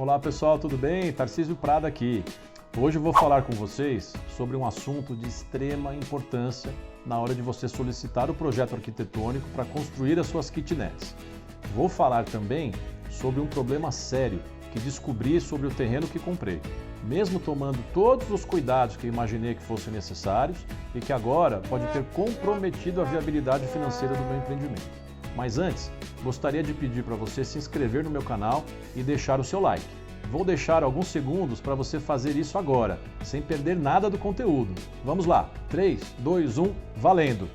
Olá pessoal, tudo bem? Tarcísio Prado aqui. Hoje eu vou falar com vocês sobre um assunto de extrema importância na hora de você solicitar o projeto arquitetônico para construir as suas kitnets. Vou falar também sobre um problema sério que descobri sobre o terreno que comprei, mesmo tomando todos os cuidados que imaginei que fossem necessários e que agora pode ter comprometido a viabilidade financeira do meu empreendimento. Mas antes, gostaria de pedir para você se inscrever no meu canal e deixar o seu like. Vou deixar alguns segundos para você fazer isso agora, sem perder nada do conteúdo. Vamos lá, 3, 2, 1, valendo!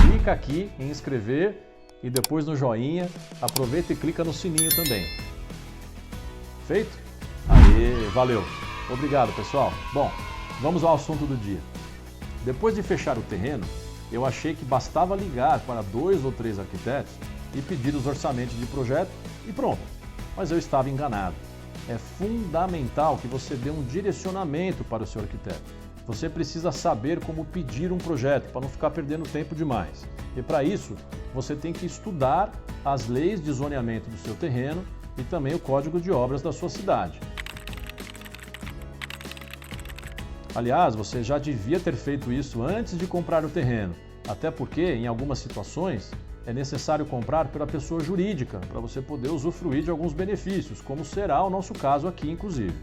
Clica aqui em inscrever e depois no joinha, aproveita e clica no sininho também. Feito? Aê, valeu! Obrigado pessoal! Bom, vamos ao assunto do dia. Depois de fechar o terreno, eu achei que bastava ligar para 2 ou 3 arquitetos e pedir os orçamentos de projeto e pronto. Mas eu estava enganado. É fundamental que você dê um direcionamento para o seu arquiteto. Você precisa saber como pedir um projeto para não ficar perdendo tempo demais. E para isso, você tem que estudar as leis de zoneamento do seu terreno e também o código de obras da sua cidade. Aliás, você já devia ter feito isso antes de comprar o terreno, até porque, em algumas situações, é necessário comprar pela pessoa jurídica para você poder usufruir de alguns benefícios, como será o nosso caso aqui, inclusive.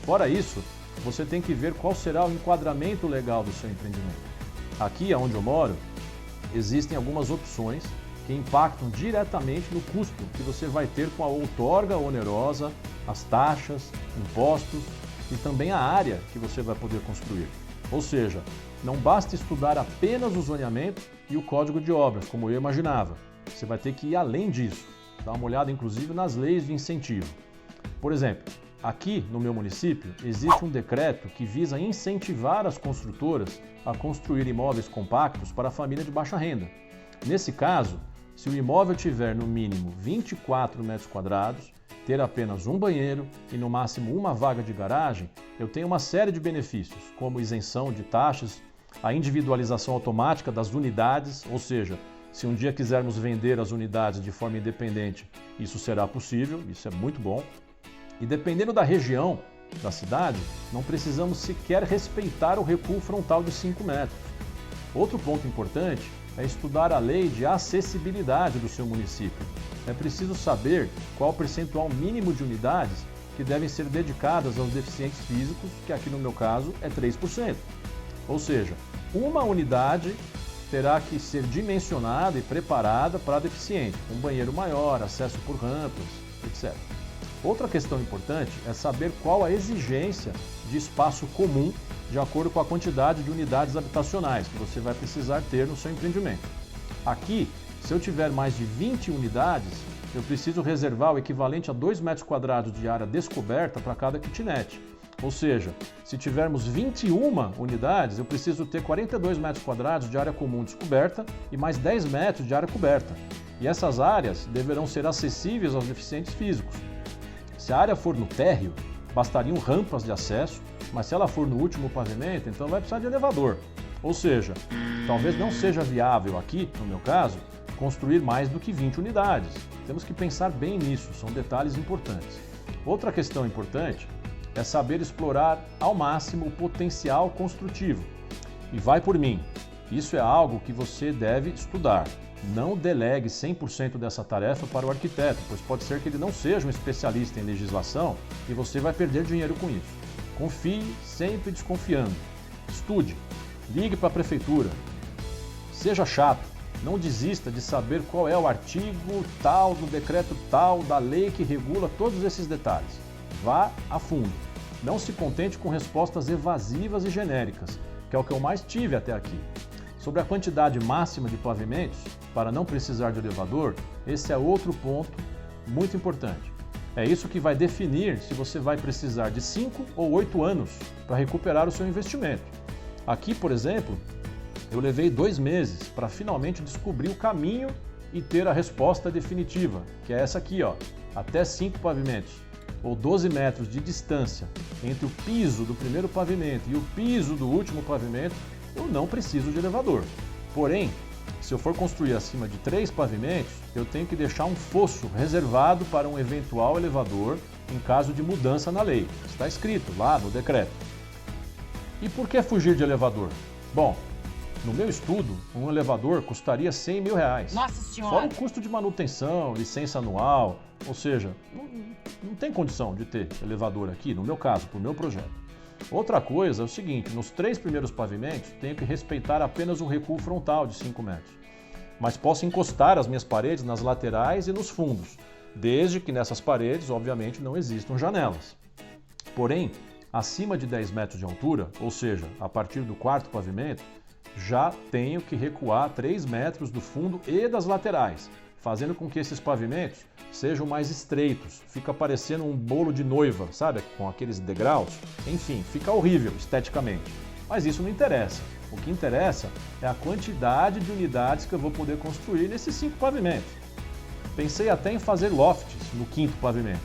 Fora isso, você tem que ver qual será o enquadramento legal do seu empreendimento. Aqui, onde eu moro, existem algumas opções que impactam diretamente no custo que você vai ter com a outorga onerosa, as taxas, impostos e também a área que você vai poder construir. Ou seja, não basta estudar apenas o zoneamento e o código de obras, como eu imaginava. Você vai ter que ir além disso, dar uma olhada inclusive nas leis de incentivo. Por exemplo, aqui no meu município existe um decreto que visa incentivar as construtoras a construir imóveis compactos para a família de baixa renda. Nesse caso, se o imóvel tiver no mínimo 24 metros quadrados, ter apenas um banheiro e no máximo uma vaga de garagem, eu tenho uma série de benefícios, como isenção de taxas, a individualização automática das unidades, ou seja, se um dia quisermos vender as unidades de forma independente, isso será possível, isso é muito bom. E dependendo da região da cidade, não precisamos sequer respeitar o recuo frontal de 5 metros. Outro ponto importante é estudar a lei de acessibilidade do seu município. É preciso saber qual o percentual mínimo de unidades que devem ser dedicadas aos deficientes físicos, que aqui no meu caso é 3%. Ou seja, uma unidade terá que ser dimensionada e preparada para deficiente, com um banheiro maior, acesso por rampas, etc. Outra questão importante é saber qual a exigência de espaço comum de acordo com a quantidade de unidades habitacionais que você vai precisar ter no seu empreendimento. Aqui, se eu tiver mais de 20 unidades, eu preciso reservar o equivalente a 2 metros quadrados de área descoberta para cada kitnet. Ou seja, se tivermos 21 unidades, eu preciso ter 42 metros quadrados de área comum descoberta e mais 10 metros de área coberta. E essas áreas deverão ser acessíveis aos deficientes físicos. Se a área for no térreo, bastariam rampas de acesso, mas se ela for no último pavimento, então vai precisar de elevador. Ou seja, talvez não seja viável aqui, no meu caso, construir mais do que 20 unidades. Temos que pensar bem nisso, são detalhes importantes. Outra questão importante é saber explorar ao máximo o potencial construtivo. E vai por mim, isso é algo que você deve estudar. Não delegue 100% dessa tarefa para o arquiteto, pois pode ser que ele não seja um especialista em legislação e você vai perder dinheiro com isso. Confie, sempre desconfiando. Estude, ligue para a prefeitura. Seja chato, não desista de saber qual é o artigo tal, do decreto tal, da lei que regula todos esses detalhes. Vá a fundo. Não se contente com respostas evasivas e genéricas, que é o que eu mais tive até aqui. Sobre a quantidade máxima de pavimentos, para não precisar de elevador, esse é outro ponto muito importante. É isso que vai definir se você vai precisar de 5 ou 8 anos para recuperar o seu investimento. Aqui, por exemplo, eu levei 2 meses para finalmente descobrir o caminho e ter a resposta definitiva, que é essa aqui, ó, até 5 pavimentos, ou 12 metros de distância entre o piso do primeiro pavimento e o piso do último pavimento, eu não preciso de elevador. Porém, se eu for construir acima de 3 pavimentos, eu tenho que deixar um fosso reservado para um eventual elevador em caso de mudança na lei. Está escrito lá no decreto. E por que fugir de elevador? Bom, no meu estudo, um elevador custaria R$100 mil. Nossa Senhora! Fora o custo de manutenção, licença anual, ou seja, não tem condição de ter elevador aqui, no meu caso, para o meu projeto. Outra coisa é o seguinte, nos 3 primeiros pavimentos, tenho que respeitar apenas um recuo frontal de 5 metros. Mas posso encostar as minhas paredes nas laterais e nos fundos, desde que nessas paredes, obviamente, não existam janelas. Porém, acima de 10 metros de altura, ou seja, a partir do 4º pavimento, já tenho que recuar 3 metros do fundo e das laterais, fazendo com que esses pavimentos sejam mais estreitos. Fica parecendo um bolo de noiva, sabe? Com aqueles degraus. Enfim, fica horrível esteticamente. Mas isso não interessa. O que interessa é a quantidade de unidades que eu vou poder construir nesses 5 pavimentos. Pensei até em fazer lofts no 5º pavimento,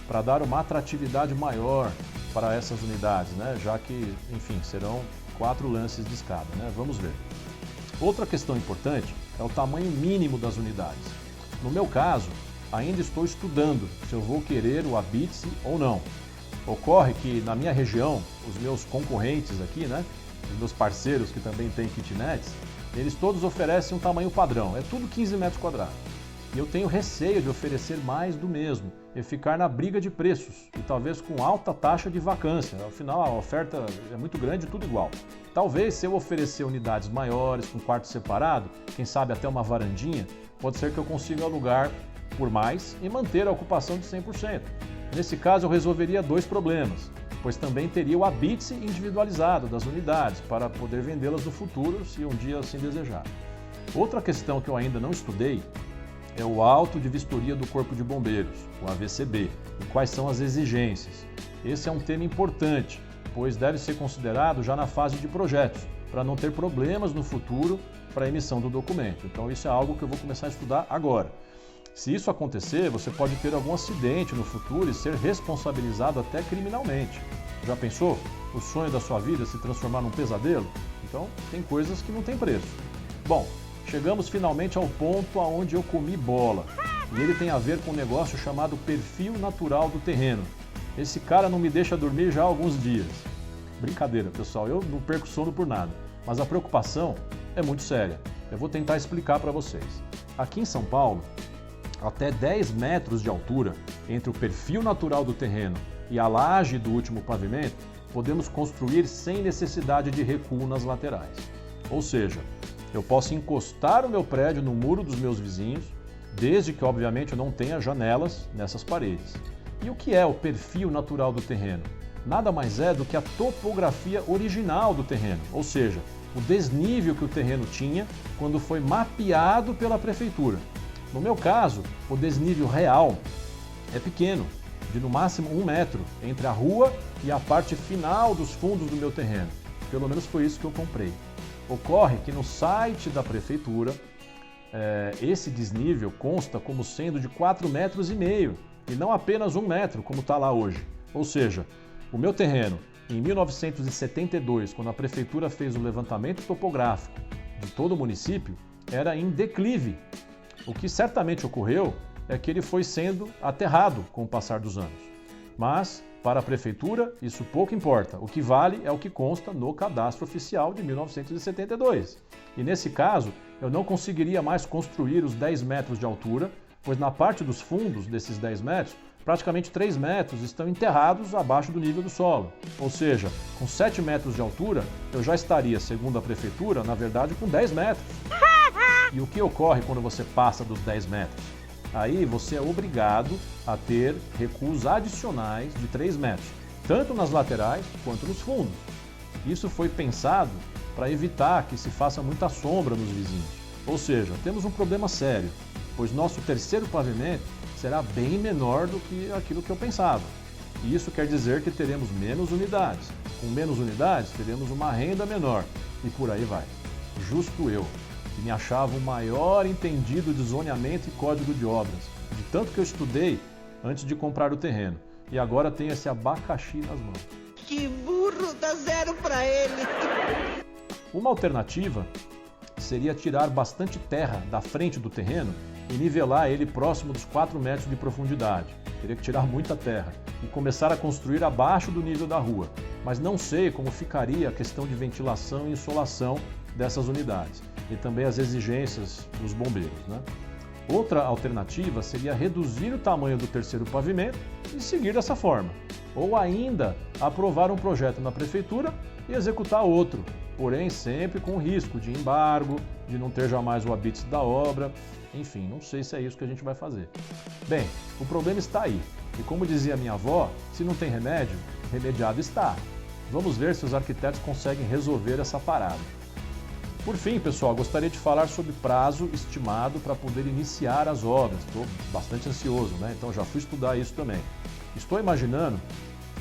para dar uma atratividade maior para essas unidades, né? Já que, enfim, serão 4 lances de escada, né? Vamos ver. Outra questão importante é o tamanho mínimo das unidades. No meu caso, ainda estou estudando se eu vou querer o habite ou não. Ocorre que na minha região, os meus concorrentes aqui, né? Os meus parceiros que também têm kitnets, eles todos oferecem um tamanho padrão, é tudo 15 metros quadrados. E eu tenho receio de oferecer mais do mesmo e ficar na briga de preços e talvez com alta taxa de vacância. Afinal, a oferta é muito grande, tudo igual. Talvez se eu oferecer unidades maiores, com quarto separado, quem sabe até uma varandinha, pode ser que eu consiga alugar por mais e manter a ocupação de 100%. Nesse caso, eu resolveria 2 problemas, pois também teria o habite individualizado das unidades para poder vendê-las no futuro, se um dia assim desejar. Outra questão que eu ainda não estudei é o auto de vistoria do Corpo de Bombeiros, o AVCB, e quais são as exigências. Esse é um tema importante, pois deve ser considerado já na fase de projetos, para não ter problemas no futuro para a emissão do documento. Então isso é algo que eu vou começar a estudar agora. Se isso acontecer, você pode ter algum acidente no futuro e ser responsabilizado até criminalmente. Já pensou? O sonho da sua vida se transformar num pesadelo? Então tem coisas que não tem preço. Bom, chegamos finalmente ao ponto aonde eu comi bola. E ele tem a ver com um negócio chamado perfil natural do terreno. Esse cara não me deixa dormir já há alguns dias. Brincadeira, pessoal, eu não perco sono por nada. Mas a preocupação é muito séria. Eu vou tentar explicar para vocês. Aqui em São Paulo, até 10 metros de altura, entre o perfil natural do terreno e a laje do último pavimento, podemos construir sem necessidade de recuo nas laterais. Ou seja, eu posso encostar o meu prédio no muro dos meus vizinhos, desde que, obviamente, eu não tenha janelas nessas paredes. E o que é o perfil natural do terreno? Nada mais é do que a topografia original do terreno, ou seja, o desnível que o terreno tinha quando foi mapeado pela prefeitura. No meu caso, o desnível real é pequeno, de no máximo 1 metro, entre a rua e a parte final dos fundos do meu terreno. Pelo menos foi isso que eu comprei. Ocorre que no site da prefeitura, esse desnível consta como sendo de 4,5 metros e não apenas 1 metro, como está lá hoje. Ou seja, o meu terreno, em 1972, quando a prefeitura fez o levantamento topográfico de todo o município, era em declive. O que certamente ocorreu é que ele foi sendo aterrado com o passar dos anos. Mas, para a prefeitura, isso pouco importa. O que vale é o que consta no cadastro oficial de 1972. E nesse caso, eu não conseguiria mais construir os 10 metros de altura, pois na parte dos fundos desses 10 metros, praticamente 3 metros estão enterrados abaixo do nível do solo. Ou seja, com 7 metros de altura, eu já estaria, segundo a prefeitura, na verdade com 10 metros. E o que ocorre quando você passa dos 10 metros? Aí você é obrigado a ter recuos adicionais de 3 metros, tanto nas laterais quanto nos fundos. Isso foi pensado para evitar que se faça muita sombra nos vizinhos. Ou seja, temos um problema sério, pois nosso terceiro pavimento será bem menor do que aquilo que eu pensava. E isso quer dizer que teremos menos unidades. Com menos unidades, teremos uma renda menor. E por aí vai. Justo eu, que me achava o maior entendido de zoneamento e código de obras, de tanto que eu estudei antes de comprar o terreno. E agora tenho esse abacaxi nas mãos. Que burro, dá 0 para ele. Uma alternativa seria tirar bastante terra da frente do terreno e nivelar ele próximo dos 4 metros de profundidade. Teria que tirar muita terra. e começar a construir abaixo do nível da rua, mas não sei como ficaria a questão de ventilação e insolação dessas unidades e também as exigências dos bombeiros, né? Outra alternativa seria reduzir o tamanho do terceiro pavimento e seguir dessa forma, ou ainda aprovar um projeto na prefeitura e executar outro, porém sempre com o risco de embargo, de não ter jamais o habite da obra, enfim, não sei se é isso que a gente vai fazer. Bem, o problema está aí, e como dizia minha avó, se não tem remédio, remediado está. Vamos ver se os arquitetos conseguem resolver essa parada. Por fim, pessoal, gostaria de falar sobre prazo estimado para poder iniciar as obras. Estou bastante ansioso, né? Então já fui estudar isso também. Estou imaginando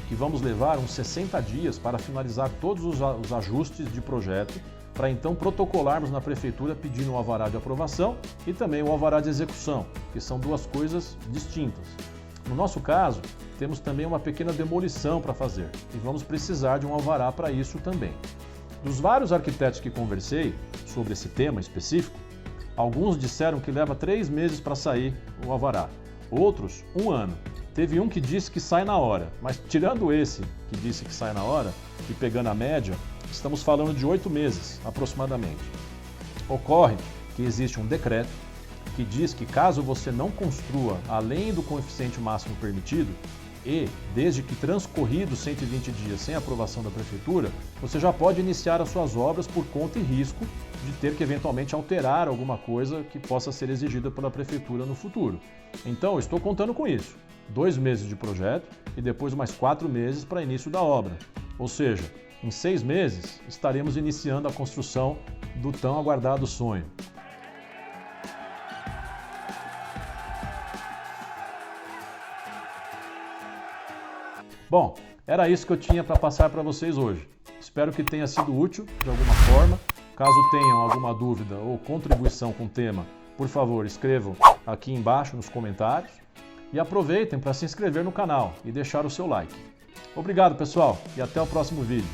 que vamos levar uns 60 dias para finalizar todos os ajustes de projeto, para então protocolarmos na prefeitura pedindo um alvará de aprovação e também um alvará de execução, que são duas coisas distintas. No nosso caso, temos também uma pequena demolição para fazer e vamos precisar de um alvará para isso também. Dos vários arquitetos que conversei sobre esse tema específico, alguns disseram que leva 3 meses para sair o alvará, outros 1 ano. Teve um que disse que sai na hora, mas tirando esse que disse que sai na hora e pegando a média, estamos falando de 8 meses aproximadamente. Ocorre que existe um decreto que diz que caso você não construa além do coeficiente máximo permitido, e, desde que transcorridos 120 dias sem aprovação da prefeitura, você já pode iniciar as suas obras por conta e risco de ter que eventualmente alterar alguma coisa que possa ser exigida pela prefeitura no futuro. Então, estou contando com isso. 2 meses de projeto e depois mais 4 meses para início da obra. Ou seja, em 6 meses estaremos iniciando a construção do tão aguardado sonho. Bom, era isso que eu tinha para passar para vocês hoje. Espero que tenha sido útil de alguma forma. Caso tenham alguma dúvida ou contribuição com o tema, por favor, escrevam aqui embaixo nos comentários. E aproveitem para se inscrever no canal e deixar o seu like. Obrigado, pessoal, e até o próximo vídeo.